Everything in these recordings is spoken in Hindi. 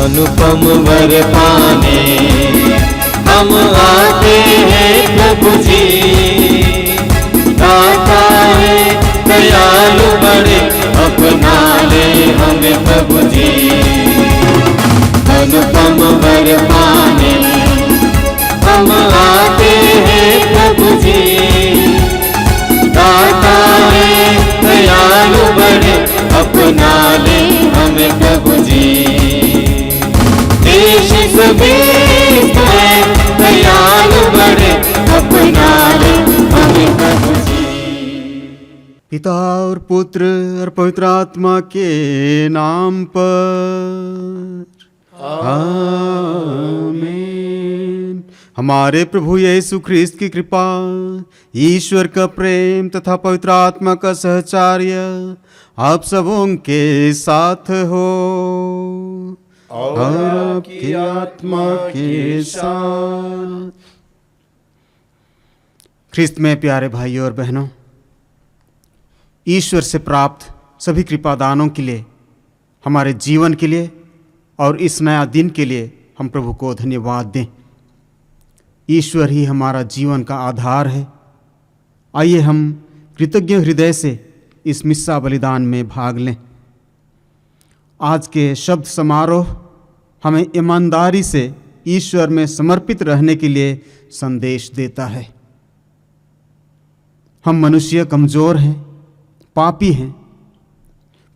अनुपम वर पाने हम आते हैं प्रभु जी। दाता है दयालु बड़े, अपना ले हमें प्रभु जी। अनुपम वर पाने हम आते हैं प्रभु जी। दाता है दयालु बड़े, अपना ले हमें प्रभु जी। देश सभी है दयालु बड़े, अपना ले हमें प्रभु जी। पिता और पुत्र और पवित्र आत्मा के नाम पर आमीन। हमारे प्रभु यीशु ख्रिस्त की कृपा, ईश्वर का प्रेम तथा पवित्र आत्मा का सहचार्य आप सबों के साथ हो और आपकी आत्मा के साथ। ख्रिस्त में प्यारे भाइयों और बहनों, ईश्वर से प्राप्त सभी कृपा दानों के लिए, हमारे जीवन के लिए और इस नया दिन के लिए हम प्रभु को धन्यवाद दें। ईश्वर ही हमारा जीवन का आधार है। आइए हम कृतज्ञ हृदय से इस मिस्सा बलिदान में भाग लें। आज के शब्द समारोह हमें ईमानदारी से ईश्वर में समर्पित रहने के लिए संदेश देता है। हम मनुष्य कमज़ोर हैं, पापी हैं,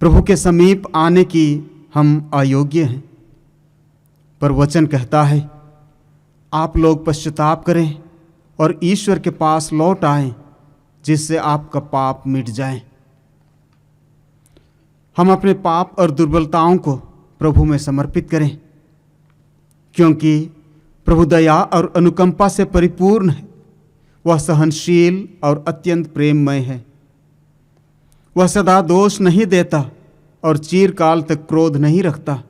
प्रभु के समीप आने की हम अयोग्य हैं, पर वचन कहता है आप लोग पश्चाताप करें और ईश्वर के पास लौट आएं, जिससे आपका पाप मिट जाए। हम अपने पाप और दुर्बलताओं को प्रभु में समर्पित करें, क्योंकि प्रभु दया और अनुकंपा से परिपूर्ण है। वह सहनशील और अत्यंत प्रेममय है। वह सदा दोष नहीं देता और चिरकाल तक क्रोध नहीं रखता।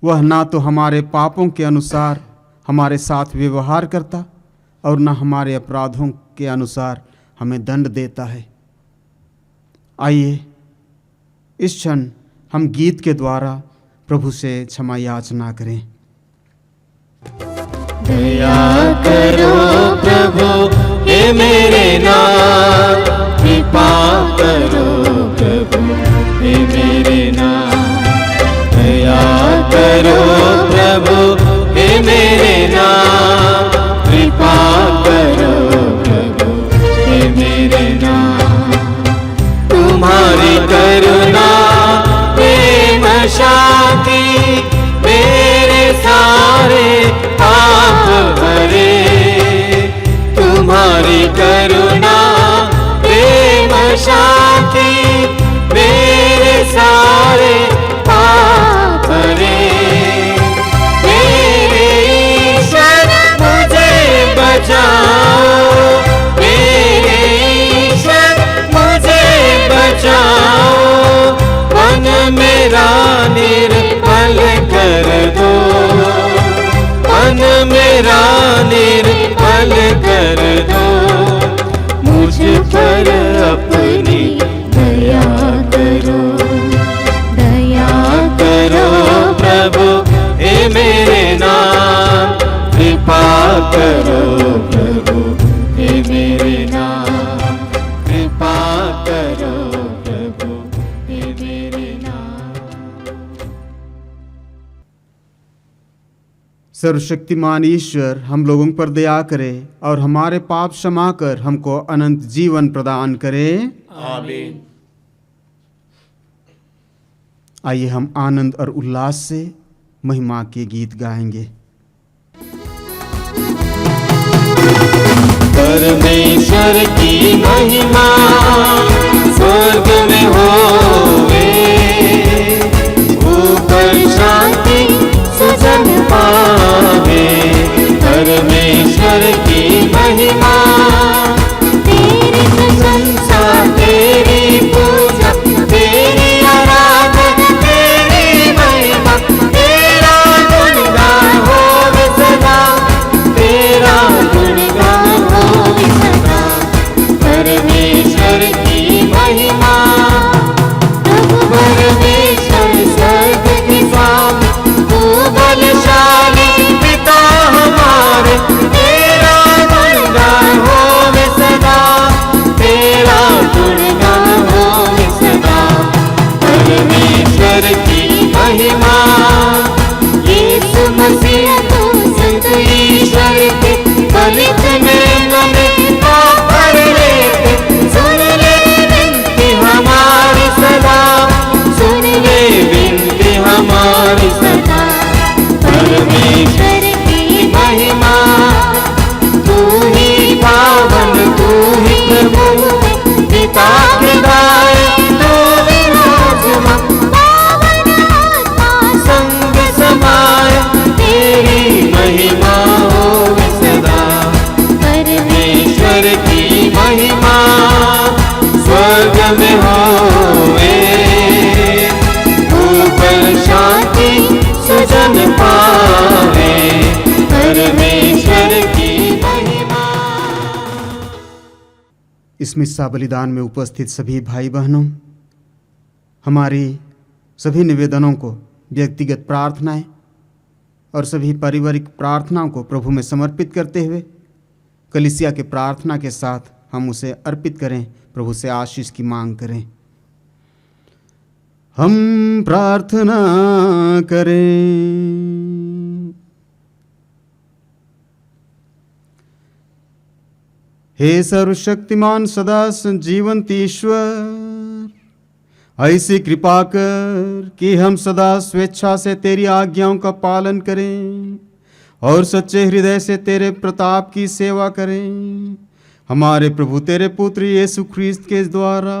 वह ना तो हमारे पापों के अनुसार हमारे साथ व्यवहार करता और न हमारे अपराधों के अनुसार हमें दंड देता है। आइए इस क्षण हम गीत के द्वारा प्रभु से क्षमा याचना करें। दया करो प्रभु हे मेरे नाथ, कृपा करो प्रभु हे मेरे नाथ। दया करो प्रभु हे मेरे नाथ, कृपा करो प्रभु हे मेरे नाथ। तुम्हारी करुणा प्रेम शांति मेरे सारे पाप भरे। तुम्हारी करुणा प्रेम शांति मेरे सारे पाप भरे। मेरे ईश्वर मुझे बचाओ, मेरे ईश्वर मुझे बचाओ। मन मेरा निर्मल कर दो, मन मेरा निर्मल कर दो। मुझ पर अपनी दया करो, दया करो प्रभु हे मेरे नाथ, कृपा करो प्रभु हे मेरे नाथ, कृपा करो प्रभु हे मेरे नाथ। सर्वशक्तिमान ईश्वर हम लोगों पर दया करे और हमारे पाप क्षमा कर हमको अनंत जीवन प्रदान करे। आमीन। आइए हम आनंद और उल्लास से महिमा के गीत गाएंगे। परमेश्वर की महिमा स्वर्ग में होवे, ऊपर शांति सुजन पावे। परमेश्वर की महिमा, तेरी प्रशंसा तेरी पूजा तेरी आराधना तेरी महिमा। तेरा गुणगान होवे सदा, तेरा गुणगान होवे सदा। परमेश्वर की महिमा, प्रभु परमेश्वर की महिमा। यीशु मसीह तू संत ईश्वर के पवित्र में पाप भर लेते। सुन ले विनती हमारी सदा, सुन ले विनती हमारी सदा। परमेश्वर की महिमा, तू ही पावन, तू ही प्रभु, पिता के दाए तू विराजमान। पावन आत्मा संग समाए, तेरी महिमा होवे सदा। परमेश्वर की महिमा स्वर्ग में होवे, ऊपर शांति सुजन पावे। परमेश्वर की महिमा। इस मिस्सा बलिदान में उपस्थित सभी भाई बहनों, हमारी सभी निवेदनों को, व्यक्तिगत प्रार्थनाएं और सभी पारिवारिक प्रार्थनाओं को प्रभु में समर्पित करते हुए कलीसिया के प्रार्थना के साथ हम उसे अर्पित करें, प्रभु से आशीष की मांग करें। हम प्रार्थना करें। हे सर्वशक्तिमान सदा संजीवंत ईश्वर, ऐसी कृपा कर कि हम सदा स्वेच्छा से तेरी आज्ञाओं का पालन करें और सच्चे हृदय से तेरे प्रताप की सेवा करें। हमारे प्रभु तेरे पुत्र यीशु ख्रीस्त के द्वारा,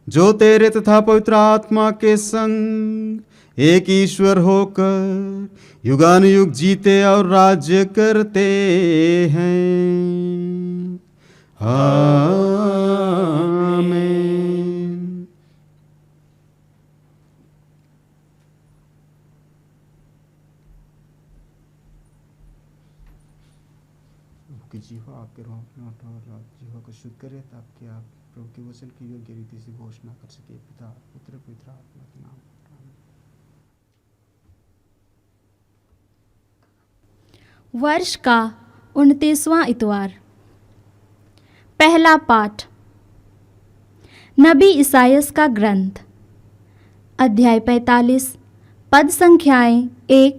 जो तेरे तथा पवित्र आत्मा के संग एक ईश्वर होकर युगानुयुग जीते और राज्य करते हैं। आमीन। कि जीवा आपके रोह में और जीवा को शुद्ध करे, ताकि आप प्रभु के वचन की योग्य रीति से घोषणा कर सके। पिता पुत्र पवित्र आत्मा के नाम। वर्ष का 29वां इतवार। पहला पाठ नबी इसायास का ग्रंथ, अध्याय 45, पद संख्याएं 1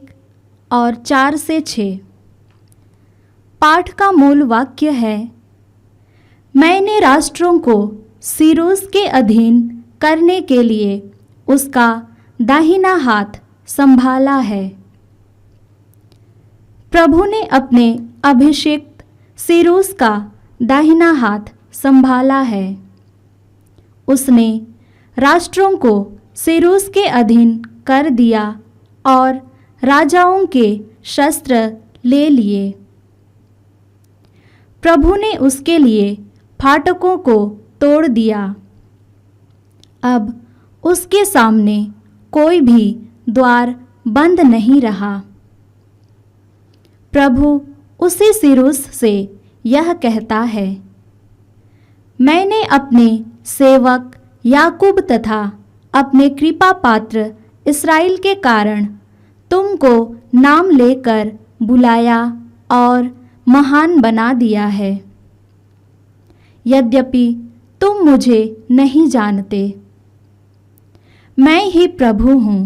और 4 से 6। पाठ का मूल वाक्य है, मैंने राष्ट्रों को सीरोस के अधीन करने के लिए उसका दाहिना हाथ संभाला है। प्रभु ने अपने अभिषिक्त सीरोस का दाहिना हाथ संभाला है। उसने राष्ट्रों को सीरोस के अधीन कर दिया और राजाओं के शस्त्र ले लिए। प्रभु ने उसके लिए फाटकों को तोड़ दिया। अब उसके सामने कोई भी द्वार बंद नहीं रहा। प्रभु उसी सीरोस से यह कहता है, मैंने अपने सेवक याकूब तथा अपने कृपा पात्र इस्राएल के कारण तुमको नाम लेकर बुलाया और महान बना दिया है। यद्यपि तुम मुझे नहीं जानते, मैं ही प्रभु हूँ,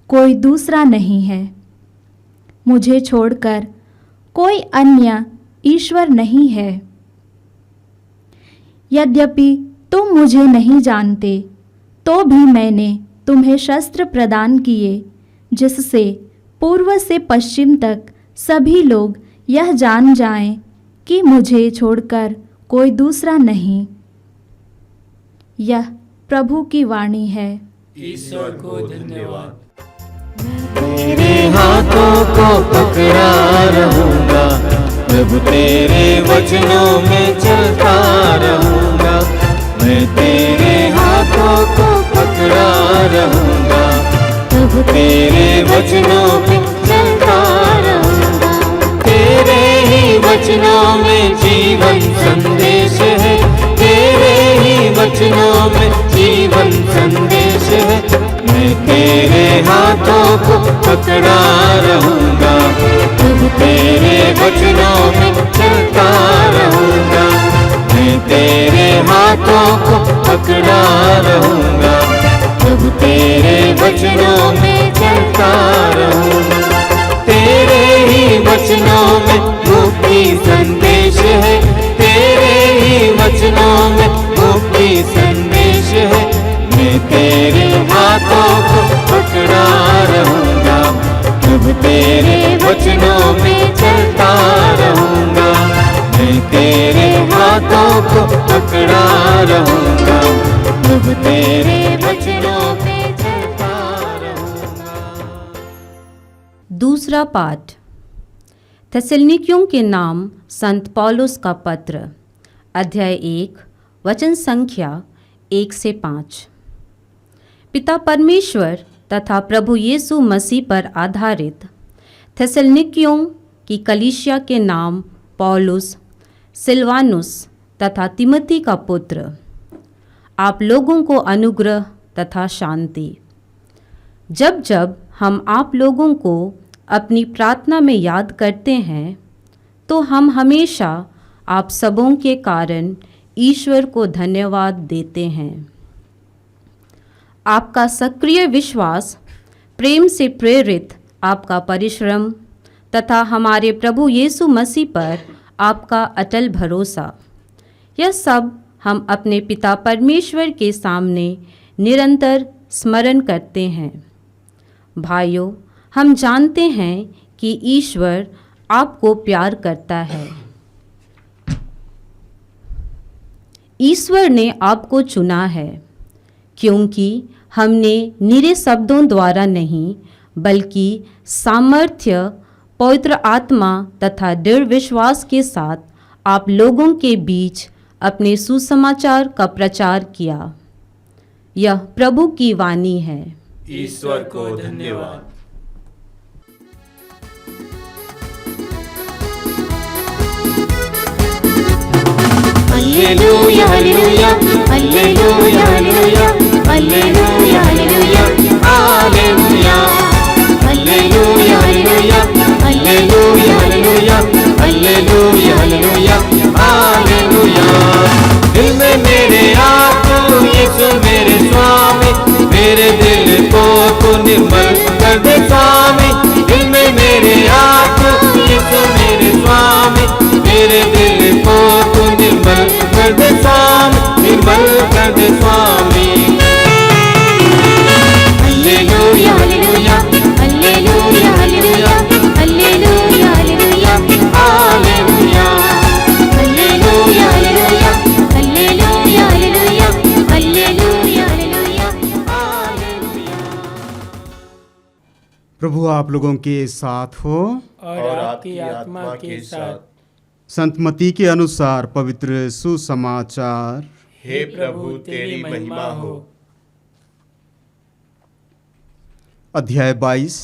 कोई दूसरा नहीं है। मुझे छोड़कर कोई अन्य ईश्वर नहीं है। यद्यपि तुम मुझे नहीं जानते, तो भी मैंने तुम्हें शस्त्र प्रदान किए, जिससे पूर्व से पश्चिम तक सभी लोग यह जान जाएं कि मुझे छोड़कर कोई दूसरा नहीं। यह प्रभु की वाणी है। ईश्वर को धन्यवाद। तेरे हाथों को पकड़ा रहूंगा, प्रभु तेरे वचनों में चलता रहूंगा। मैं तेरे हाथों को पकड़ा रहूंगा, प्रभु तेरे वचनों में चलता रहूंगा। तेरे ही वचनों में जीवन संदेश है, तेरे ही वचनों में जीवन संदेश है। मैं तेरे हाथों को पकड़ा रहूंगा, प्रभु तेरे वचनों में चलता रहूंगा। मैं तेरे हाथों को पकड़ा रहूंगा, प्रभु तेरे चलता रहूंगा। तेरे ही वचनों में मुक्ति संदेश है, तेरे ही वचनों में मुक्ति संदेश है। मैं तेरे हाथों को पकड़ा रहूंगा, अब तेरे वचनों में चलता रहूंगा। मैं तेरे हाथों को पकड़ा रहूंगा, अब तेरे वचनों में चलता रहूंगा। दूसरा पाठ थेसलनिकियों के नाम संत पौलुस का पत्र, अध्याय 1, वचन संख्या 1 से 5। पिता परमेश्वर तथा प्रभु यीशु मसीह पर आधारित थेसलनिकियों की कलीसिया के नाम पौलुस, सिलवानुस तथा तिमोथी का पुत्र, आप लोगों को अनुग्रह तथा शांति। जब जब हम आप लोगों को अपनी प्रार्थना में याद करते हैं तो हम हमेशा आप सबों के कारण ईश्वर को धन्यवाद देते हैं। आपका सक्रिय विश्वास, प्रेम से प्रेरित आपका परिश्रम तथा हमारे प्रभु यीशु मसीह पर आपका अटल भरोसा, यह सब हम अपने पिता परमेश्वर के सामने निरंतर स्मरण करते हैं। भाइयों, हम जानते हैं कि ईश्वर आपको प्यार करता है। ईश्वर ने आपको चुना है क्योंकि हमने निरे शब्दों द्वारा नहीं बल्कि सामर्थ्य, पवित्र आत्मा तथा दृढ़ विश्वास के साथ आप लोगों के बीच अपने सुसमाचार का प्रचार किया। यह प्रभु की वाणी है। ईश्वर को धन्यवाद। Hallelujah hallelujah hallelujah hallelujah hallelujah hallelujah hallelujah hallelujah hallelujah hallelujah hallelujah hallelujah hallelujah. दिल में मेरे आको यीशु मेरे स्वामी, मेरे दिल को तू निर्मल कर दे स्वामी। दिल में मेरे आको यीशु मेरे स्वामी, मेरे दिल को तू निर्मल कर दे स्वामी, निर्मल कर दे स्वामी। Hallelujah hallelujah hallelujah hallelujah hallelujah hallelujah hallelujah hallelujah hallelujah hallelujah hallelujah hallelujah hallelujah hallelujah. प्रभु आप लोगों के साथ हो और आपकी आत्मा के साथ। संत मत्ती के अनुसार पवित्र सुसमाचार। हे प्रभु तेरी महिमा हो। अध्याय 22,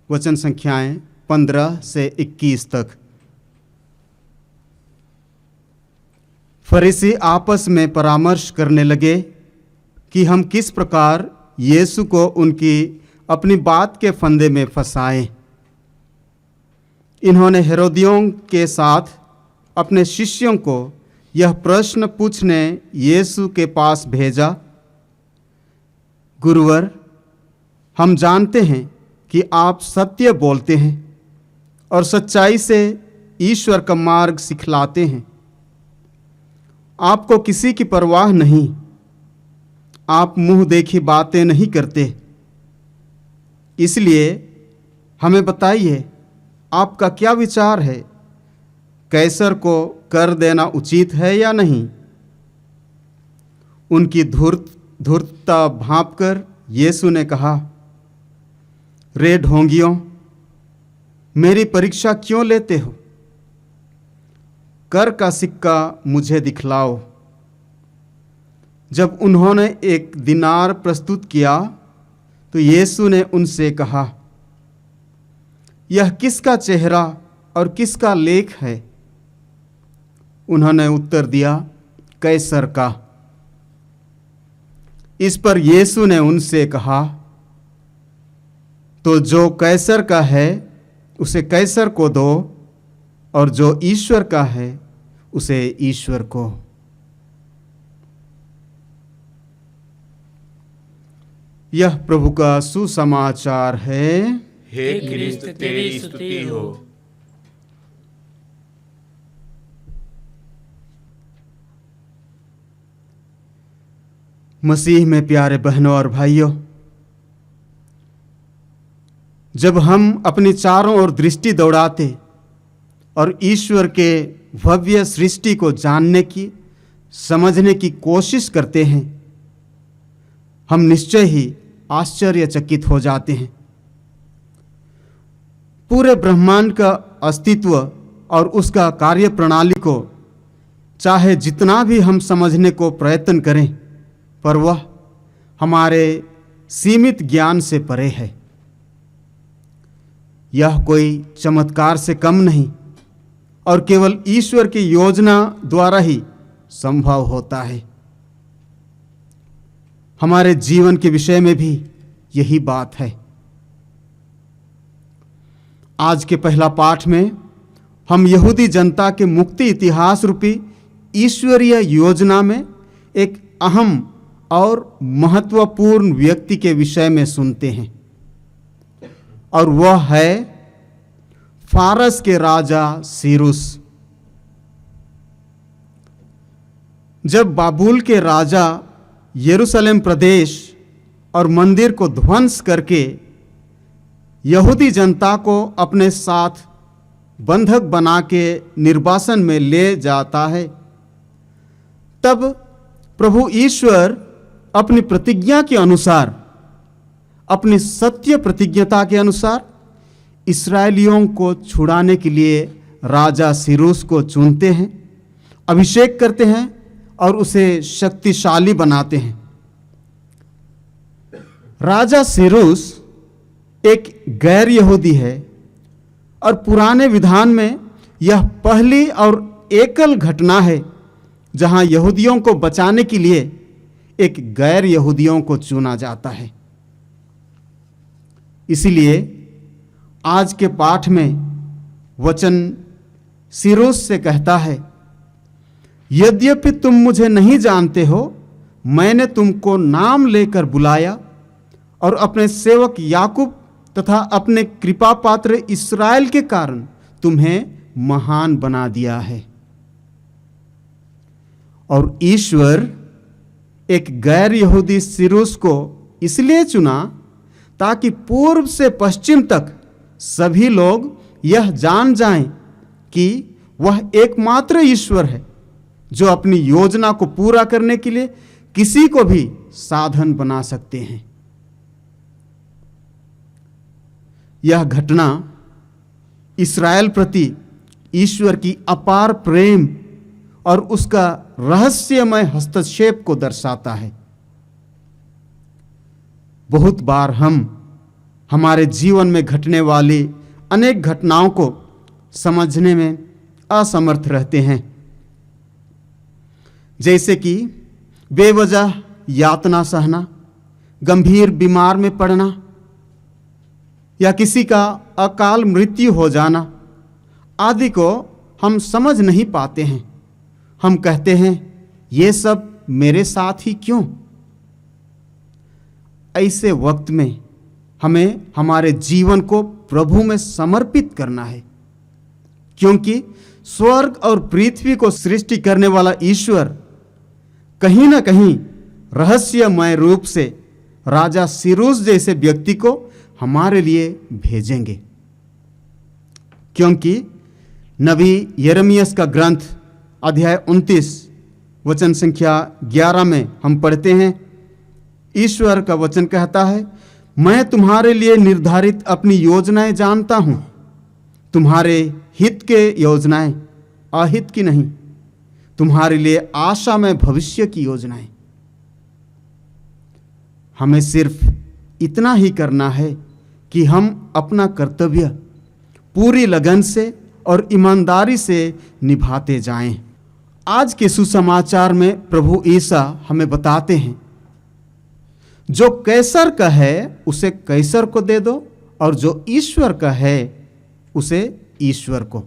वचन संख्याएं 15 से 21 तक। फरीसी आपस में परामर्श करने लगे कि हम किस प्रकार यीशु को उनकी अपनी बात के फंदे में फंसाएं। इन्होंने हेरोदियों के साथ अपने शिष्यों को यह प्रश्न पूछने यीशु के पास भेजा, गुरुवर, हम जानते हैं कि आप सत्य बोलते हैं और सच्चाई से ईश्वर का मार्ग सिखलाते हैं। आपको किसी की परवाह नहीं, आप मुंह देखी बातें नहीं करते। इसलिए हमें बताइए, आपका क्या विचार है? कैसर को कर देना उचित है या नहीं? उनकी धूर्तता भांपकर यीशु ने कहा, रे ढोंगियों, मेरी परीक्षा क्यों लेते हो? कर का सिक्का मुझे दिखलाओ। जब उन्होंने एक दिनार प्रस्तुत किया तो यीशु ने उनसे कहा, यह किसका चेहरा और किसका लेख है? उन्होंने उत्तर दिया, कैसर का। इस पर यीशु ने उनसे कहा, तो जो कैसर का है उसे कैसर को दो, और जो ईश्वर का है उसे ईश्वर को। यह प्रभु का सुसमाचार है। हे क्रिस्त तेरी स्तुति हो। मसीह में प्यारे बहनों और भाइयों, जब हम अपनी चारों ओर दृष्टि दौड़ाते और ईश्वर के भव्य सृष्टि को जानने की, समझने की कोशिश करते हैं, हम निश्चय ही आश्चर्यचकित हो जाते हैं। पूरे ब्रह्मांड का अस्तित्व और उसका कार्य प्रणाली को चाहे जितना भी हम समझने को प्रयत्न करें, पर वह हमारे सीमित ज्ञान से परे है। यह कोई चमत्कार से कम नहीं और केवल ईश्वर की योजना द्वारा ही संभव होता है। हमारे जीवन के विषय में भी यही बात है। आज के पहला पाठ में हम यहूदी जनता के मुक्ति इतिहास रूपी ईश्वरीय योजना में एक अहम और महत्वपूर्ण व्यक्ति के विषय में सुनते हैं, और वह है फारस के राजा सीरूस। जब बाबुल के राजा यरूशलेम प्रदेश और मंदिर को ध्वंस करके यहूदी जनता को अपने साथ बंधक बना के निर्वासन में ले जाता है, तब प्रभु ईश्वर अपनी प्रतिज्ञा के अनुसार, अपनी सत्य प्रतिज्ञता के अनुसार इस्राएलियों को छुड़ाने के लिए राजा सीरूस को चुनते हैं, अभिषेक करते हैं और उसे शक्तिशाली बनाते हैं। राजा सीरूस एक गैर यहूदी है और पुराने विधान में यह पहली और एकल घटना है जहां यहूदियों को बचाने के लिए एक गैर यहूदियों को चुना जाता है। इसीलिए आज के पाठ में वचन सीरूस से कहता है, यद्यपि तुम मुझे नहीं जानते हो, मैंने तुमको नाम लेकर बुलाया और अपने सेवक याकूब तथा अपने कृपा पात्र इस्राएल के कारण तुम्हें महान बना दिया है। और ईश्वर एक गैर यहूदी सीरूस को इसलिए चुना ताकि पूर्व से पश्चिम तक सभी लोग यह जान जाएं कि वह एकमात्र ईश्वर है जो अपनी योजना को पूरा करने के लिए किसी को भी साधन बना सकते हैं। यह घटना इस्राएल प्रति ईश्वर की अपार प्रेम और उसका रहस्यमय हस्तक्षेप को दर्शाता है। बहुत बार हम हमारे जीवन में घटने वाली अनेक घटनाओं को समझने में असमर्थ रहते हैं, जैसे कि बेवजह यातना सहना, गंभीर बीमार में पड़ना या किसी का अकाल मृत्यु हो जाना आदि को हम समझ नहीं पाते हैं। हम कहते हैं, ये सब मेरे साथ ही क्यों? ऐसे वक्त में हमें हमारे जीवन को प्रभु में समर्पित करना है, क्योंकि स्वर्ग और पृथ्वी को सृष्टि करने वाला ईश्वर कहीं ना कहीं रहस्यमय रूप से राजा सीरूस जैसे व्यक्ति को हमारे लिए भेजेंगे। क्योंकि नबी यिर्मयाह का ग्रंथ अध्याय 29 वचन संख्या 11 में हम पढ़ते हैं, ईश्वर का वचन कहता है, मैं तुम्हारे लिए निर्धारित अपनी योजनाएं जानता हूं, तुम्हारे हित के योजनाएं, अहित की नहीं, तुम्हारे लिए आशा में भविष्य की योजनाएं। हमें सिर्फ इतना ही करना है कि हम अपना कर्तव्य पूरी लगन से और ईमानदारी से निभाते जाएं। आज के सुसमाचार में प्रभु ईसा हमें बताते हैं, जो कैसर का है उसे कैसर को दे दो और जो ईश्वर का है उसे ईश्वर को।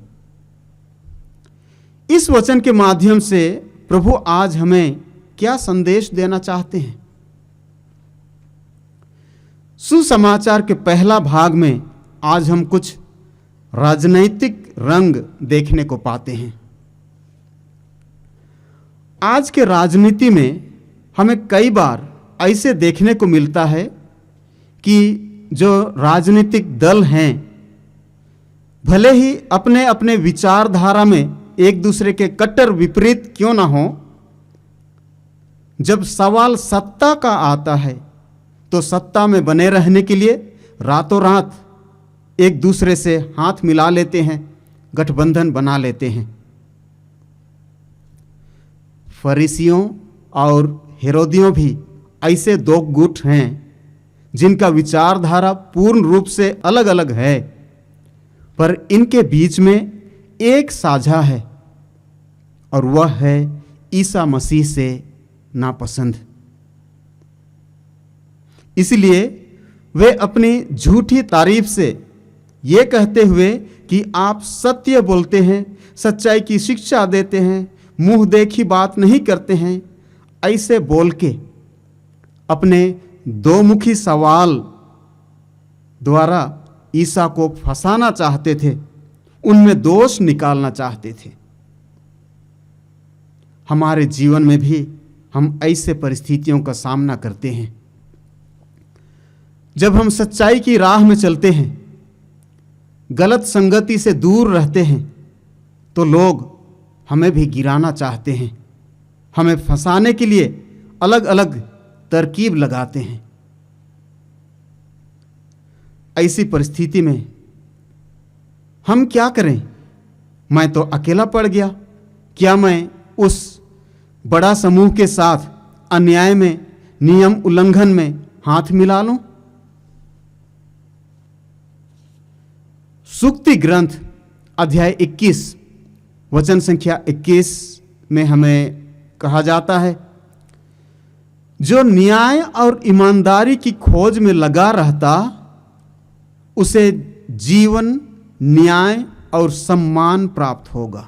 इस वचन के माध्यम से प्रभु आज हमें क्या संदेश देना चाहते हैं? सुसमाचार के पहला भाग में आज हम कुछ राजनैतिक रंग देखने को पाते हैं। आज के राजनीति में हमें कई बार ऐसे देखने को मिलता है कि जो राजनीतिक दल हैं, भले ही अपने अपने विचारधारा में एक दूसरे के कट्टर विपरीत क्यों ना हो, जब सवाल सत्ता का आता है तो सत्ता में बने रहने के लिए रातों रात एक दूसरे से हाथ मिला लेते हैं, गठबंधन बना लेते हैं। फरीसियों और हेरोदियों भी ऐसे दो गुट हैं जिनका विचारधारा पूर्ण रूप से अलग अलग है, पर इनके बीच में एक साझा है और वह है ईसा मसीह से नापसंद। इसलिए वे अपनी झूठी तारीफ से ये कहते हुए कि आप सत्य बोलते हैं, सच्चाई की शिक्षा देते हैं, मुंह देखी बात नहीं करते हैं, ऐसे बोल के अपने दो मुखी सवाल द्वारा ईसा को फंसाना चाहते थे, उनमें दोष निकालना चाहते थे। हमारे जीवन में भी हम ऐसे परिस्थितियों का सामना करते हैं। जब हम सच्चाई की राह में चलते हैं, गलत संगति से दूर रहते हैं, तो लोग हमें भी गिराना चाहते हैं, हमें फंसाने के लिए अलग अलग तरकीब लगाते हैं। ऐसी परिस्थिति में हम क्या करें? मैं तो अकेला पड़ गया, क्या मैं उस बड़ा समूह के साथ अन्याय में, नियम उल्लंघन में हाथ मिला लूं? सूक्ति ग्रंथ अध्याय 21 वचन संख्या 21 में हमें कहा जाता है, जो न्याय और ईमानदारी की खोज में लगा रहता उसे जीवन, न्याय और सम्मान प्राप्त होगा।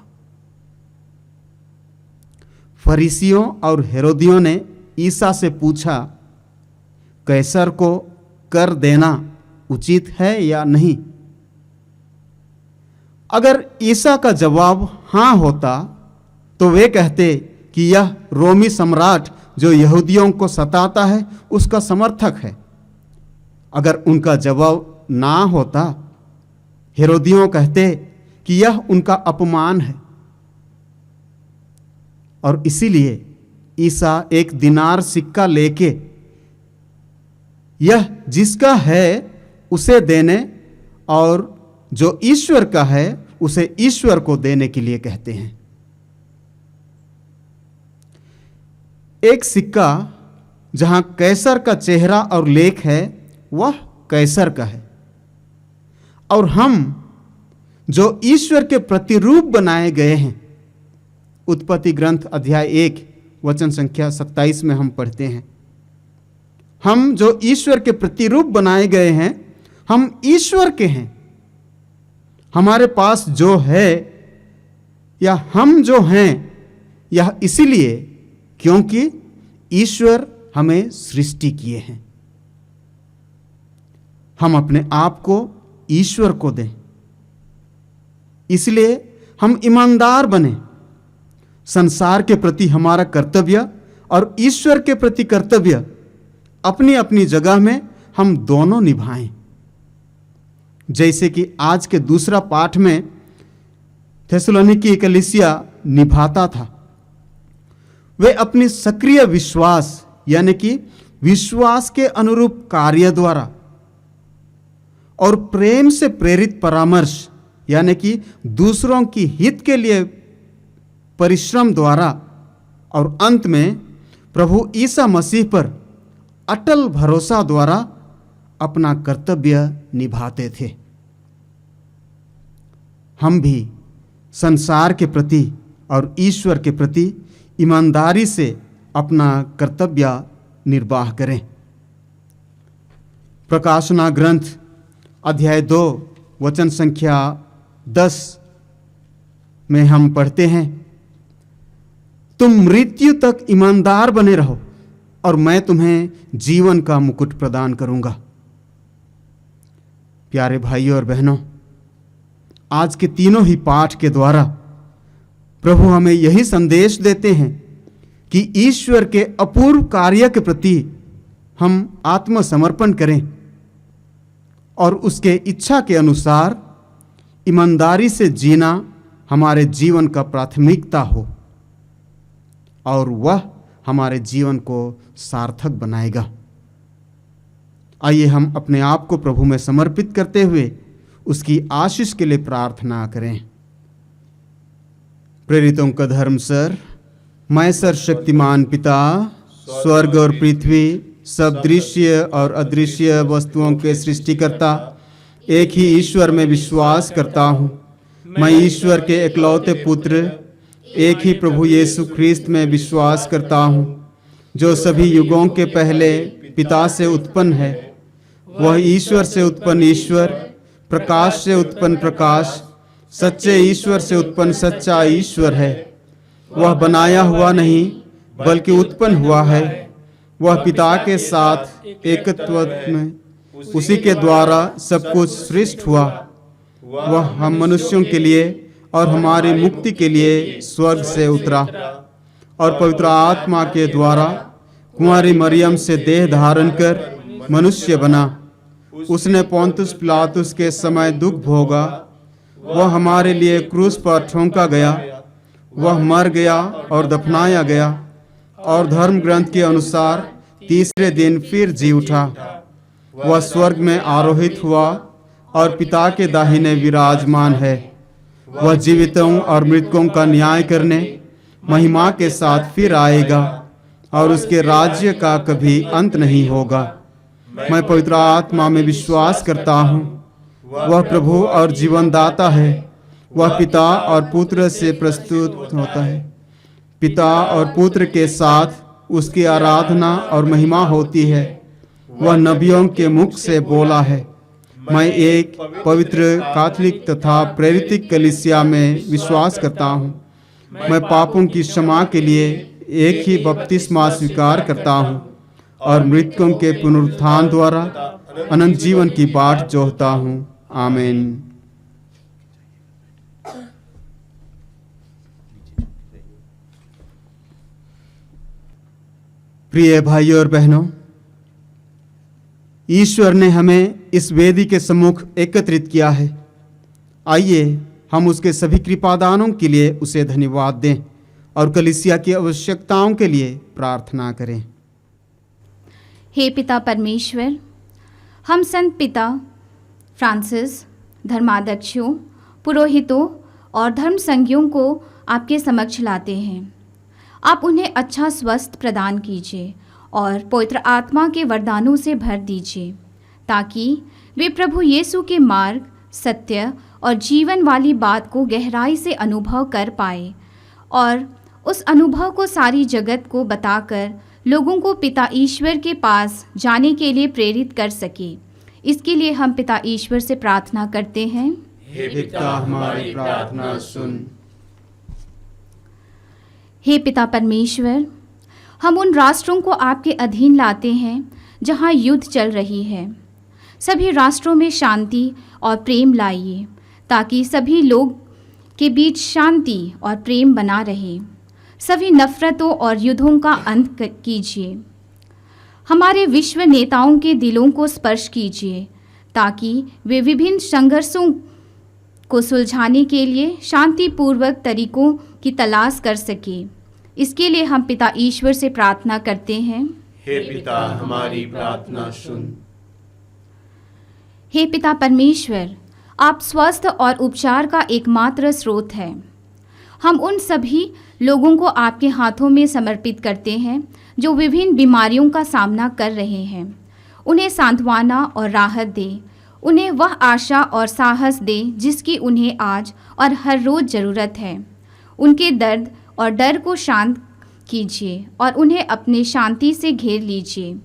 फरीसियों और हेरोदियों ने ईसा से पूछा, कैसर को कर देना उचित है या नहीं? अगर ईसा का जवाब हाँ होता तो वे कहते कि यह रोमी सम्राट जो यहूदियों को सताता है उसका समर्थक है। अगर उनका जवाब ना होता, हेरोदियों कहते कि यह उनका अपमान है। और इसीलिए ईसा एक दिनार सिक्का लेके यह जिसका है उसे देने और जो ईश्वर का है उसे ईश्वर को देने के लिए कहते हैं। एक सिक्का जहां कैसर का चेहरा और लेख है वह कैसर का है, और हम जो ईश्वर के प्रतिरूप बनाए गए हैं, उत्पत्ति ग्रंथ अध्याय 1 वचन संख्या 27 में हम पढ़ते हैं, हम जो ईश्वर के प्रतिरूप बनाए गए हैं, हम ईश्वर के हैं। हमारे पास जो है या हम जो हैं, यह इसीलिए क्योंकि ईश्वर हमें सृष्टि किए हैं। हम अपने आप को ईश्वर को दें, इसलिए हम ईमानदार बने। संसार के प्रति हमारा कर्तव्य और ईश्वर के प्रति कर्तव्य अपनी अपनी जगह में हम दोनों निभाएं। जैसे कि आज के दूसरा पाठ में थेसलोनिकी कलीसिया निभाता था। वे अपनी सक्रिय विश्वास यानी कि विश्वास के अनुरूप कार्य द्वारा और प्रेम से प्रेरित परामर्श यानी कि दूसरों की हित के लिए परिश्रम द्वारा और अंत में प्रभु ईसा मसीह पर अटल भरोसा द्वारा अपना कर्तव्य निभाते थे। हम भी संसार के प्रति और ईश्वर के प्रति ईमानदारी से अपना कर्तव्य निर्वाह करें। प्रकाशना ग्रंथ अध्याय 2 वचन संख्या 10 में हम पढ़ते हैं, तुम मृत्यु तक ईमानदार बने रहो और मैं तुम्हें जीवन का मुकुट प्रदान करूंगा। प्यारे भाइयों और बहनों, आज के तीनों ही पाठ के द्वारा प्रभु हमें यही संदेश देते हैं कि ईश्वर के अपूर्व कार्य के प्रति हम आत्मसमर्पण करें और उसके इच्छा के अनुसार ईमानदारी से जीना हमारे जीवन का प्राथमिकता हो और वह हमारे जीवन को सार्थक बनाएगा। आइए हम अपने आप को प्रभु में समर्पित करते हुए उसकी आशीष के लिए प्रार्थना करें। प्रेरितों का धर्म सर, मैं सर्वशक्तिमान पिता, स्वर्ग और पृथ्वी, सब दृश्य और अदृश्य वस्तुओं के सृष्टिकर्ता एक ही ईश्वर में विश्वास करता हूँ। मैं ईश्वर के इकलौते पुत्र एक ही प्रभु यीशु ख्रीस्त में विश्वास करता हूँ, जो सभी युगों के पहले पिता से उत्पन्न है। वह ईश्वर से उत्पन्न ईश्वर, प्रकाश से उत्पन्न प्रकाश, सच्चे ईश्वर से उत्पन्न सच्चा ईश्वर है। वह बनाया हुआ नहीं बल्कि उत्पन्न हुआ है। वह पिता के साथ एकत्व में उसी के द्वारा सब कुछ सृष्ट हुआ। वह हम मनुष्यों के लिए और हमारी मुक्ति के लिए स्वर्ग से उतरा और पवित्र आत्मा के द्वारा कुंवारी मरियम से देह धारण कर मनुष्य बना। उसने पोंतुस पिलातुस के समय दुख भोगा। वह हमारे लिए क्रूस पर ठोंका गया। वह मर गया और दफनाया गया और धर्म ग्रंथ के अनुसार तीसरे दिन फिर जी उठा। वह स्वर्ग में आरोहित हुआ और पिता के दाहिने विराजमान है। वह जीवितों और मृतकों का न्याय करने महिमा के साथ फिर आएगा और उसके राज्य का कभी अंत नहीं होगा। मैं पवित्र आत्मा में विश्वास करता हूँ। वह प्रभु और जीवनदाता है। वह पिता और पुत्र से प्रस्तुत होता है। पिता और पुत्र के साथ उसकी आराधना और महिमा होती है। वह नबियों के मुख से बोला है। मैं एक पवित्र कैथोलिक तथा प्रेरित कलीसिया में विश्वास करता हूँ। मैं पापों की क्षमा के लिए एक ही बपतिस्मा स्वीकार करता हूँ और मृतकों के पुनरुत्थान द्वारा अनंत जीवन की बाट जोहता हूँ। आमीन। प्रिय भाइयों और बहनों, ईश्वर ने हमें इस वेदी के सम्मुख एकत्रित किया है। आइए हम उसके सभी कृपादानों के लिए उसे धन्यवाद दें और कलीसिया की आवश्यकताओं के लिए प्रार्थना करें। हे पिता परमेश्वर, हम संत पिता फ्रांसिस, धर्माध्यक्षों, पुरोहितों और धर्म संज्ञों को आपके समक्ष लाते हैं। आप उन्हें अच्छा स्वस्थ प्रदान कीजिए और पवित्र आत्मा के वरदानों से भर दीजिए, ताकि वे प्रभु यीशु के मार्ग, सत्य और जीवन वाली बात को गहराई से अनुभव कर पाए और उस अनुभव को सारी जगत को बताकर लोगों को पिता ईश्वर के पास जाने के लिए प्रेरित कर सके। इसके लिए हम पिता ईश्वर से प्रार्थना करते हैं। हे पिता, हमारी प्रार्थना सुन। हे पिता परमेश्वर, हम उन राष्ट्रों को आपके अधीन लाते हैं जहां युद्ध चल रही है। सभी राष्ट्रों में शांति और प्रेम लाइए, ताकि सभी लोग के बीच शांति और प्रेम बना रहे। सभी नफरतों और युद्धों का अंत कीजिए। हमारे विश्व नेताओं के दिलों को स्पर्श कीजिए, ताकि वे विभिन्न संघर्षों को सुलझाने के लिए शांतिपूर्वक तरीकों की तलाश कर सके। इसके लिए हम पिता ईश्वर से प्रार्थना करते हैं। हे पिता, हमारी प्रार्थना सुन। हे पिता परमेश्वर, आप स्वास्थ्य और उपचार का एकमात्र स्रोत हैं। हम उन सभी लोगों को आपके हाथों में समर्पित करते हैं जो विभिन्न बीमारियों का सामना कर रहे हैं। उन्हें सांत्वना और राहत दे। उन्हें वह आशा और साहस दे जिसकी उन्हें आज और हर रोज़ ज़रूरत है। उनके दर्द और डर को शांत कीजिए और उन्हें अपने शांति से घेर लीजिए।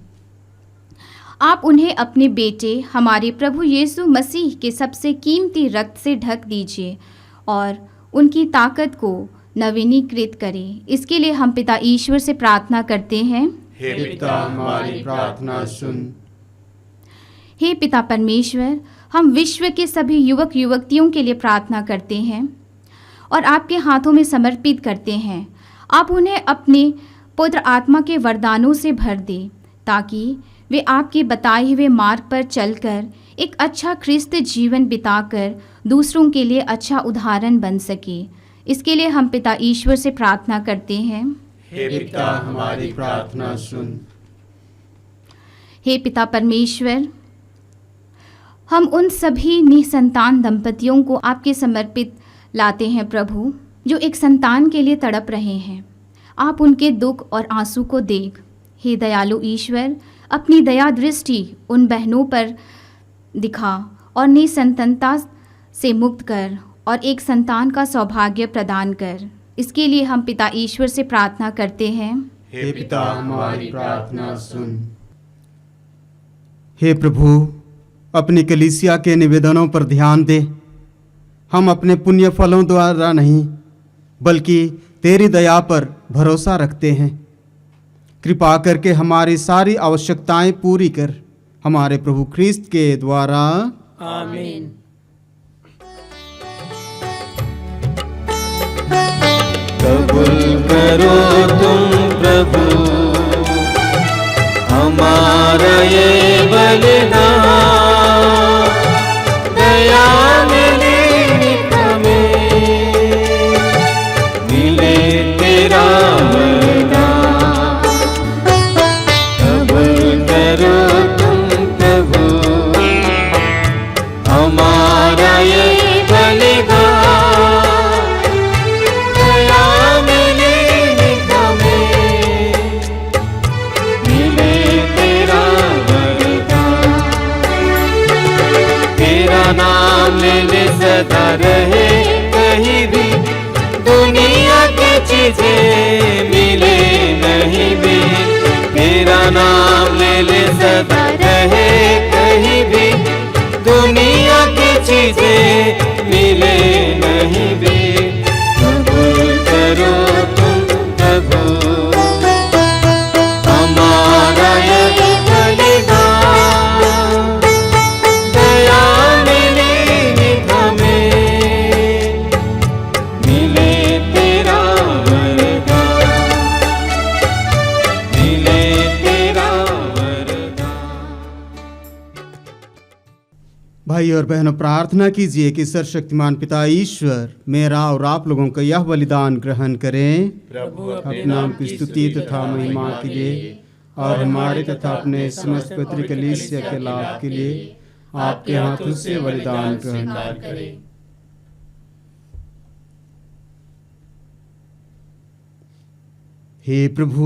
आप उन्हें अपने बेटे हमारे प्रभु यीशु मसीह के सबसे कीमती रक्त से ढक दीजिए और उनकी ताकत को नवीनीकृत करें। इसके लिए हम पिता ईश्वर से प्रार्थना करते हैं। हे पिता, हमारी प्रार्थना सुन। हे पिता परमेश्वर, हम विश्व के सभी युवक युवतियों के लिए प्रार्थना करते हैं और आपके हाथों में समर्पित करते हैं। आप उन्हें अपने पुत्र आत्मा के वरदानों से भर दें ताकि वे आपके बताए हुए मार्ग पर चलकर एक अच्छा ख्रिस्त जीवन बिताकर दूसरों के लिए अच्छा उदाहरण बन सके। इसके लिए हम पिता ईश्वर से प्रार्थना करते हैं। हे पिता हमारी प्रार्थना सुन। हे पिता परमेश्वर, हम उन सभी निसंतान दंपतियों को आपके समर्पित लाते हैं प्रभु, जो एक संतान के लिए तड़प रहे हैं। आप उनके दुख और आंसू को देख। हे दयालु ईश्वर, अपनी दया दृष्टि उन बहनों पर दिखा और निसंतानता से मुक्त कर और एक संतान का सौभाग्य प्रदान कर। इसके लिए हम पिता ईश्वर से प्रार्थना करते हैं। हे पिता हमारी प्रार्थना सुन। हे प्रभु, अपनी कलीसिया के निवेदनों पर ध्यान दे। हम अपने पुण्य फलों द्वारा नहीं बल्कि तेरी दया पर भरोसा रखते हैं। कृपा करके हमारी सारी आवश्यकताएं पूरी कर, हमारे प्रभु ख्रिस्त के द्वारा। आमीन। कबूल करो तुम प्रभु हमारा ये बलिदान, दया मिले हमें, मिले तेरा वरदान। कबूल करो तुम प्रभु हमारा ये बलिदान, दया मिले हमें, मिले तेरा वरदान। तेरा नाम लेने सदा रहे कहीं भी, दुनिया की चीजें मिले नहीं भी। तेरा नाम ले सदा रहे कहीं भी, दुनिया की चीजें मिले नहीं भी। कबूल करो तुम प्रभु हमारा ये बलिदान, दया मिले हमें, मिले तेरा वरदान, मिले तेरा वरदान। भाई और बहनों, प्रार्थना कीजिए कि सर्वशक्तिमान पिता ईश्वर मेरा और आप लोगों का यह बलिदान ग्रहण करें। प्रभु अपने नाम की स्तुति तथा महिमा के लिए और हमारे तथा अपने समस्त पवित्र कलीसिया के लाभ के लिए आपके हाथों से बलिदान ग्रहण करें। हे प्रभु,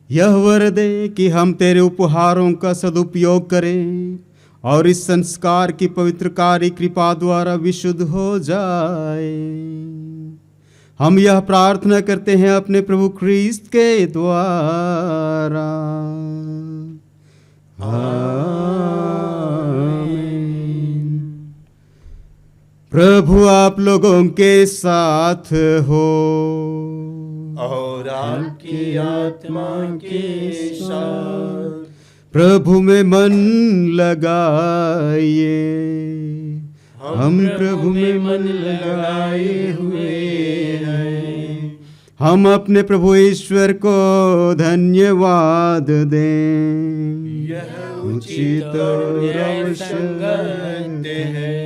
यह वर दे कि हम तेरे उपहारों का सदुपयोग करें और इस संस्कार की पवित्रकारी कृपा द्वारा विशुद्ध हो जाए। हम यह प्रार्थना करते हैं अपने प्रभु ख्रिस्त के द्वारा। आमीन। प्रभु आप लोगों के साथ हो और आपकी आत्मा के साथ। प्रभु में मन लगाइए। हम प्रभु में मन लगाए हुए हैं। हम अपने प्रभु ईश्वर को धन्यवाद दें। यह उचित और आवश्यक है।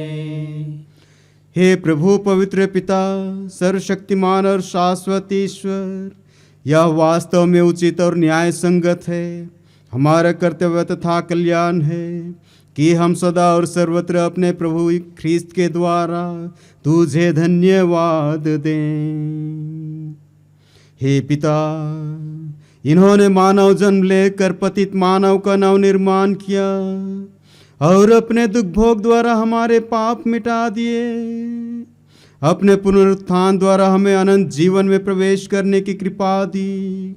हे प्रभु पवित्र पिता, सर्वशक्तिमान और शाश्वत ईश्वर, यह वास्तव में उचित और न्याय संगत है, हमारा कर्तव्य तथा कल्याण है कि हम सदा और सर्वत्र अपने प्रभु ख्रिस्त के द्वारा तुझे धन्यवाद दें। हे पिता, इन्होंने मानव जन्म लेकर पतित मानव का नव निर्माण किया और अपने दुख भोग द्वारा हमारे पाप मिटा दिए। अपने पुनरुत्थान द्वारा हमें अनंत जीवन में प्रवेश करने की कृपा दी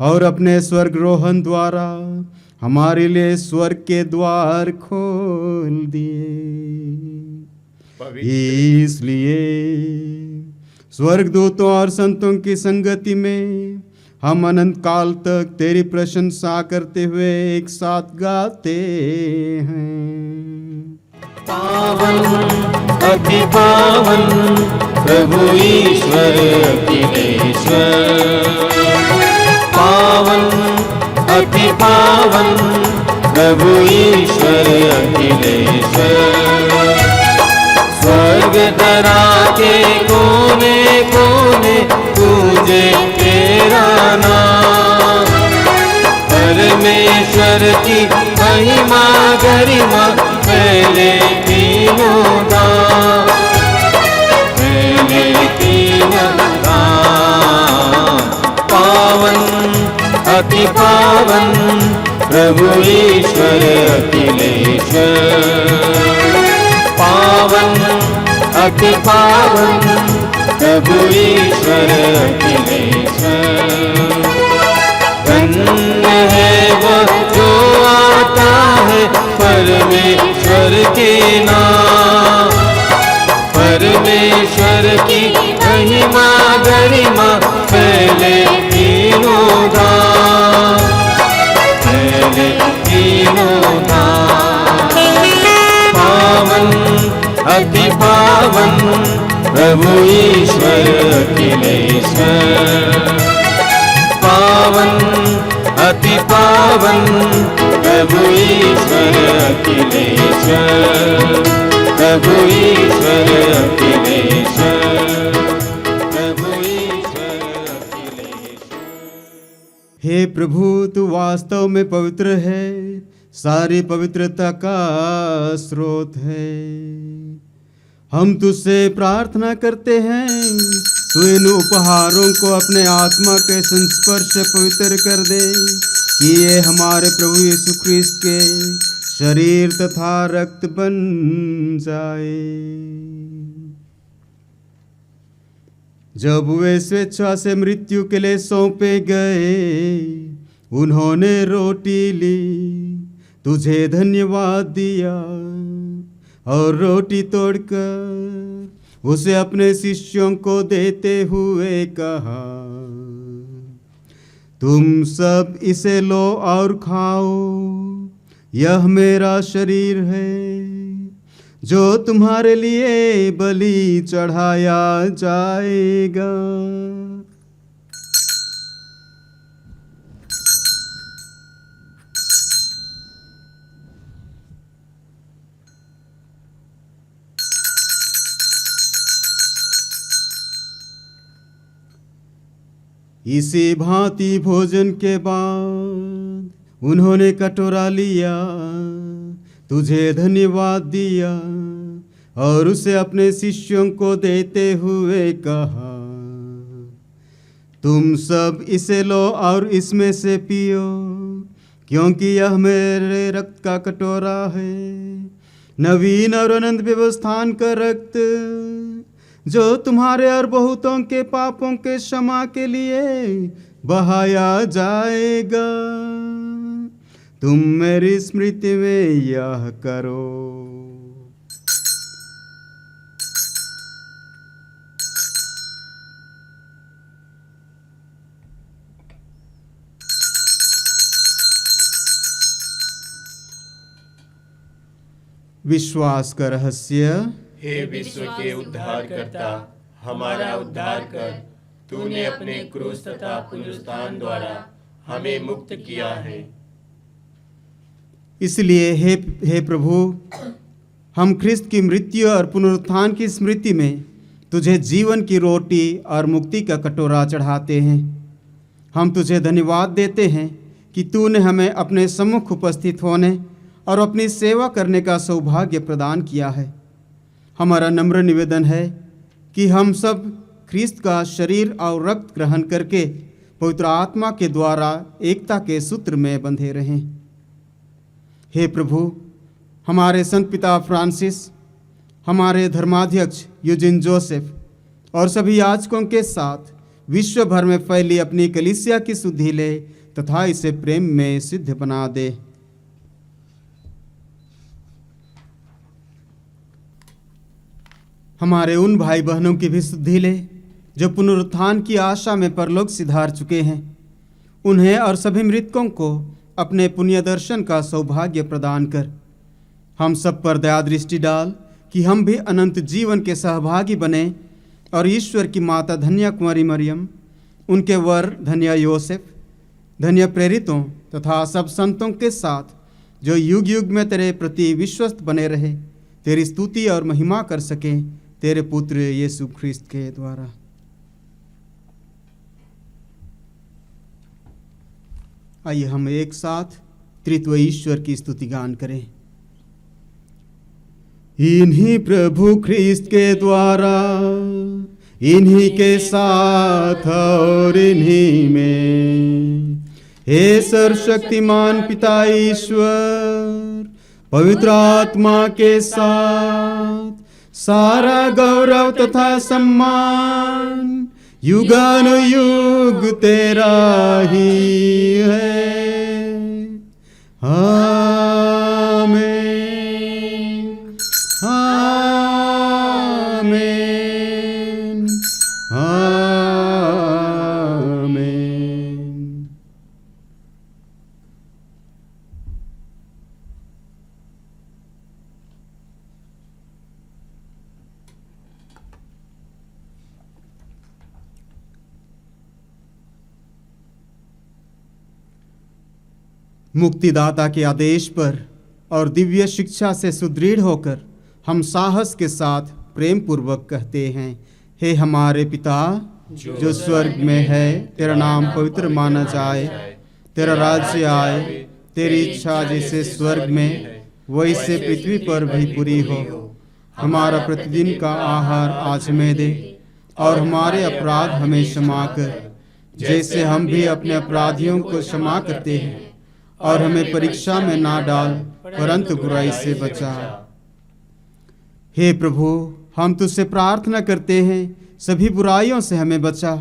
और अपने स्वर्गरोहण द्वारा हमारे लिए स्वर्ग के द्वार खोल दिए। इसलिए स्वर्गदूतों और संतों की संगति में हम अनंत काल तक तेरी प्रशंसा करते हुए एक साथ गाते हैं। पावन अति पावन प्रभु ईश्वर अखिलेश्वर, पावन अति पावन प्रभु ईश्वर अखिलेश्वर। स्वर्ग धरा के कोने कोने पूजे तेरा नाम, परमेश्वर की महिमा गरिमा पहले तीनों दाम, पहले तीनों दाम। पावन अति पावन प्रभु ईश्वर अखिलेश्वर, पावन अति पावन प्रभु ईश्वर अखिलेश्वर। धन्य है वह जो आता है परमेश्वर के नाम, परमेश्वर की महिमा गरिमा पहले तीनों दाम, पहले तीनों दाम। पावन अति पावन प्रभु ईश्वर अखिलेश्वर, पावन अति पावन प्रभु ईश्वर अखिलेश्वर, प्रभु ईश्वर अखिलेश्वर, प्रभु ईश्वर अखिलेश्वर। हे प्रभु, तू वास्तव में पवित्र है, सारी पवित्रता का स्रोत है। हम तुझसे प्रार्थना करते हैं, तू इन उपहारों को अपने आत्मा के संस्पर्श से पवित्र कर दे, कि ये हमारे प्रभु यीशु ख्रिस्त के शरीर तथा रक्त बन जाए। जब वे स्वेच्छा से मृत्यु के लिए सौंपे गए, उन्होंने रोटी ली, तुझे धन्यवाद दिया और रोटी तोड़कर उसे अपने शिष्यों को देते हुए कहा, तुम सब इसे लो और खाओ, यह मेरा शरीर है जो तुम्हारे लिए बलि चढ़ाया जाएगा। इसी भांति भोजन के बाद उन्होंने कटोरा लिया, तुझे धन्यवाद दिया और उसे अपने शिष्यों को देते हुए कहा, तुम सब इसे लो और इसमें से पियो, क्योंकि यह मेरे रक्त का कटोरा है, नवीन और अनंत व्यवस्थान का रक्त, जो तुम्हारे और बहुतों के पापों के क्षमा के लिए बहाया जाएगा। तुम मेरी स्मृति में यह करो। विश्वास का रहस्य। हे विश्व के उद्धारकर्ता, हमारा उद्धार कर। तूने अपने क्रूस तथा पुनरुत्थान द्वारा हमें मुक्त किया है। इसलिए हे प्रभु, हम ख्रिस्त की मृत्यु और पुनरुत्थान की स्मृति में तुझे जीवन की रोटी और मुक्ति का कटोरा चढ़ाते हैं। हम तुझे धन्यवाद देते हैं कि तूने हमें अपने सम्मुख उपस्थित होने और अपनी सेवा करने का सौभाग्य प्रदान किया है। हमारा नम्र निवेदन है कि हम सब ख्रिस्त का शरीर और रक्त ग्रहण करके पवित्र आत्मा के द्वारा एकता के सूत्र में बंधे रहें। हे प्रभु, हमारे संत पिता फ्रांसिस, हमारे धर्माध्यक्ष यूजिन जोसेफ और सभी याजकों के साथ विश्व भर में फैली अपनी कलीसिया की सुधि ले तथा इसे प्रेम में सिद्ध बना दे। हमारे उन भाई बहनों की भी सुधि ले जो पुनरुत्थान की आशा में परलोक सिधार चुके हैं। उन्हें और सभी मृतकों को अपने पुण्य दर्शन का सौभाग्य प्रदान कर। हम सब पर दया दृष्टि डाल कि हम भी अनंत जीवन के सहभागी बने और ईश्वर की माता धन्य कुंवारी मरियम, उनके वर धन्य योसेफ, धन्य प्रेरितों तथा सब संतों के साथ जो युग युग में तेरे प्रति विश्वस्त बने रहे, तेरी स्तुति और महिमा कर सके तेरे पुत्र यीशु ख्रिस्त के द्वारा। आइए हम एक साथ त्रित्व ईश्वर की स्तुति गान करें। इन्हीं प्रभु ख्रिस्त के द्वारा, इन्हीं के साथ और इन्हीं में, हे सर्वशक्तिमान पिता ईश्वर, पवित्र आत्मा के साथ सारा गौरव तथा सम्मान युगानुयुग तेरा ही है। आमीन, आमीन, आमीन। मुक्तिदाता के आदेश पर और दिव्य शिक्षा से सुदृढ़ होकर हम साहस के साथ प्रेम पूर्वक कहते हैं, हे हमारे पिता जो स्वर्ग में है, तेरा नाम पवित्र माना जाए, तेरा राज्य आए, तेरी इच्छा जैसे स्वर्ग में वैसे पृथ्वी पर भी पूरी हो। हमारा प्रतिदिन का आहार आज हमें दे और हमारे अपराध हमें क्षमा कर, जैसे हम भी अपने अपराधियों को क्षमा करते हैं, और हमें परीक्षा में ना डाल परंतु बुराई से बचा। हे प्रभु, हम तुझसे प्रार्थना करते हैं, सभी बुराइयों से हमें बचा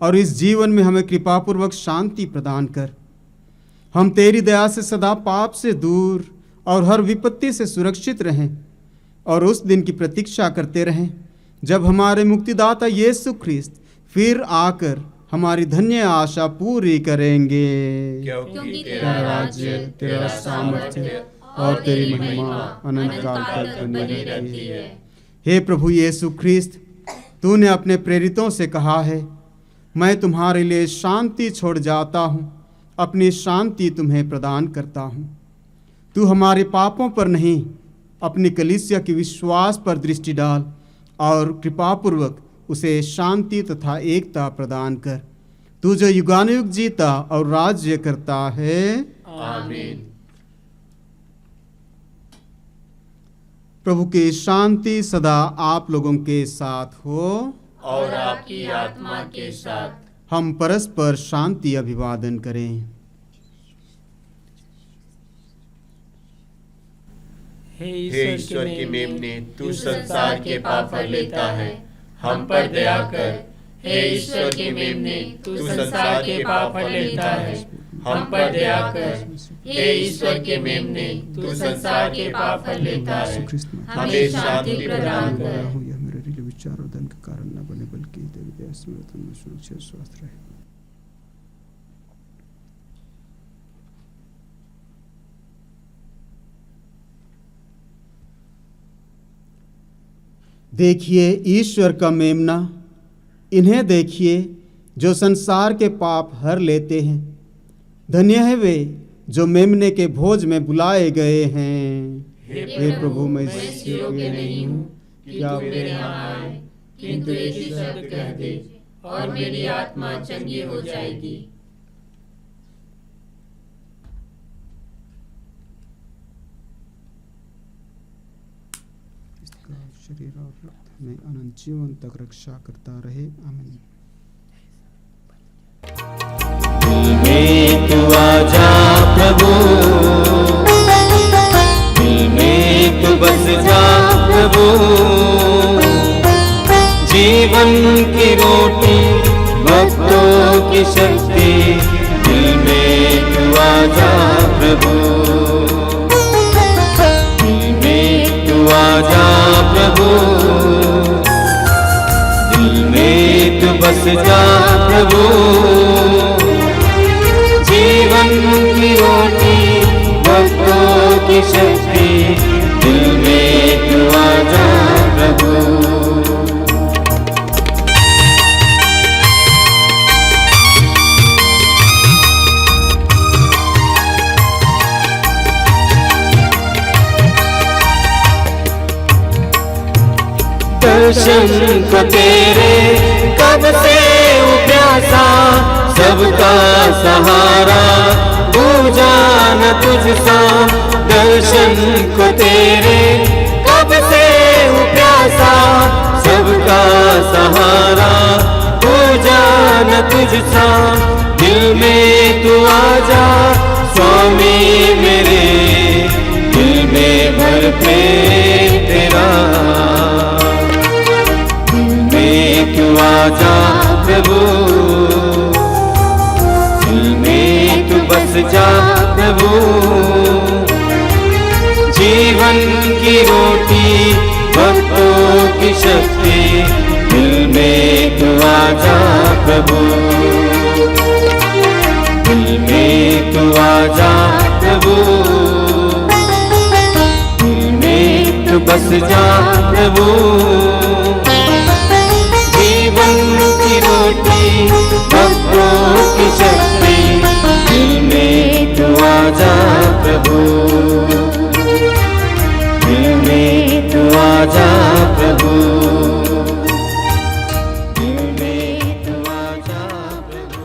और इस जीवन में हमें कृपापूर्वक शांति प्रदान कर। हम तेरी दया से सदा पाप से दूर और हर विपत्ति से सुरक्षित रहें और उस दिन की प्रतीक्षा करते रहें जब हमारे मुक्तिदाता यीशु ख्रिस्त फिर आकर हमारी धन्य आशा पूरी करेंगे। क्योंकि तेरा राज्य, तेरा सामर्थ्य और तेरी महिमा अनंत काल तक बनी रहती है। हे प्रभु यीशु ख्रिस्त, तूने अपने प्रेरितों से कहा है, मैं तुम्हारे लिए शांति छोड़ जाता हूँ, अपनी शांति तुम्हें प्रदान करता हूँ। तू हमारे पापों पर नहीं, अपनी कलीसिया की विश्वास पर दृष्टि डाल और कृपापूर्वक उसे शांति तथा एकता प्रदान कर। तू जो युगानुयुग जीता और राज्य करता है। आमीन। प्रभु की शांति सदा आप लोगों के साथ हो और आपकी आत्मा के साथ। हम परस्पर शांति अभिवादन करें। हे ईश्वर की मेमने, तू संसार के पाप हर लेता है, हम पर दया कर। हे ईश्वर के मेमने, तू संसार के पाप हर लेता है, हम पर दया कर। हे ईश्वर के मेमने, तू संसार के पाप हर लेता है, हमें शांति प्रदान कर। यह मेरे लिए विचार और धन का कारण न बने, बल्कि तेरी दया से मेरा तन मन सुरक्षित स्वस्थ रहे। देखिए ईश्वर का मेमना, इन्हें देखिए जो संसार के पाप हर लेते हैं। धन्य है वे जो मेमने के भोज में बुलाए गए हैं। हे प्रभु, मैं इस योग्य नहीं हूँ कि आप मेरे यहाँ आए, किंतु एक ही शब्द कह दे और मेरी आत्मा चंगी हो जाएगी। शरीर और रक्त हमें अनंत जीवन तक रक्षा करता रहे। आमीन। दिल में तू आजा प्रभु, दिल में तू बस जा प्रभु, जीवन की रोटी भक्तों की शक्ति, दिल में तू आजा प्रभु, दिल में तू आजा प्रभु, दिल में तू बस जा प्रभु, जीवन की रोटी भक्तों की शक्ति, दर्शन को तेरे कब से प्यासा, सबका सहारा बूझा न तुझसा। दर्शन को तेरे कब से प्यासा, सबका सहारा बूझा न तुझसा। दिल में तू आजा स्वामी मेरे, दिल में भर प्रेम तेरा। दिल में तू आजा प्रभु, दिल में तू बस जा प्रभु। जीवन की रोटी भक्तों की शक्ति, दिल में तू आजा प्रभु, दिल में तू आजा प्रभु। दिल में तू बस जा प्रभु। जीवन की रोटी भक्तों की शक्ति, दिल में तू आजा प्रभु, दिल में तू आजा प्रभु, दिल में तू आजा प्रभु।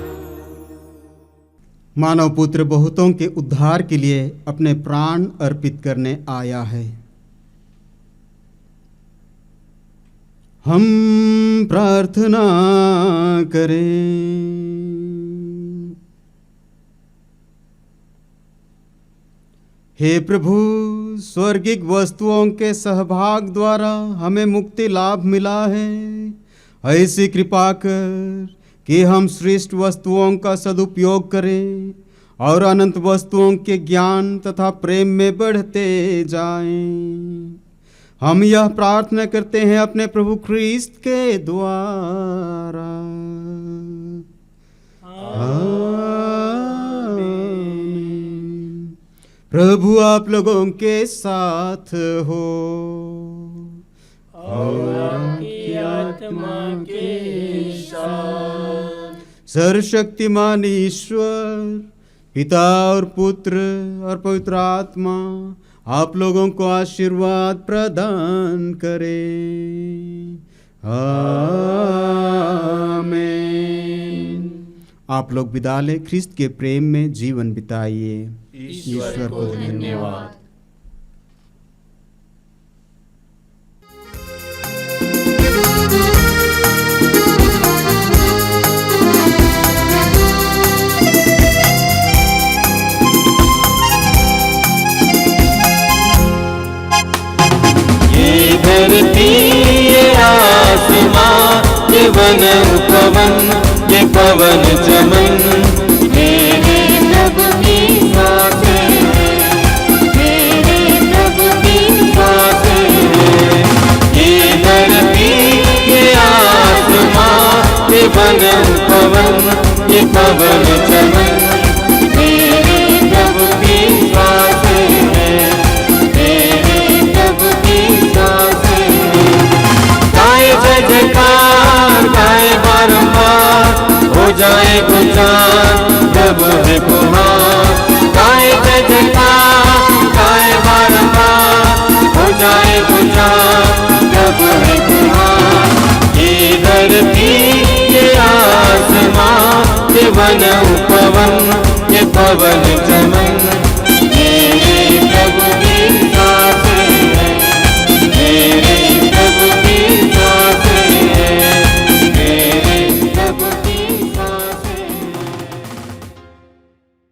मानव पुत्र बहुतों के उद्धार के लिए अपने प्राण अर्पित करने आया है। हम प्रार्थना करें। हे प्रभु, स्वर्गिक वस्तुओं के सहभाग द्वारा हमें मुक्ति लाभ मिला है। ऐसी कृपा कर कि हम श्रेष्ठ वस्तुओं का सदुपयोग करें और अनंत वस्तुओं के ज्ञान तथा प्रेम में बढ़ते जाएं। हम यह प्रार्थना करते हैं अपने प्रभु ख्रीस्त के द्वारा। आमीन। प्रभु आप लोगों के साथ हो और आपकी आत्मा के साथ। सर्वशक्तिमान ईश्वर पिता और पुत्र और पवित्र आत्मा आप लोगों को आशीर्वाद प्रदान करे। आमीन। आप लोग विदा लें, ख्रिस्त के प्रेम में जीवन बिताइए। ईश्वर को धन्यवाद। धरती ये आसमां, ये वन उपवन, ये पवन चमन, मेरे प्रभु की सांसें, मेरे प्रभु की सांसें। ये धरती ये आसमां, ये वन उपवन, ये पवन चमन, मेरे प्रभु की सांसें हैं, मेरे प्रभु की सांसें। गाए जय जयकार, गाए बारंबार, हो जाए गुंजान जब है पुकार। गाए जय जयकार, गाए बारंबार, हो जाए गुंजान जब है पुकार। ये धरती ये आसमां, ये वन उपवन, ये पवन चमन,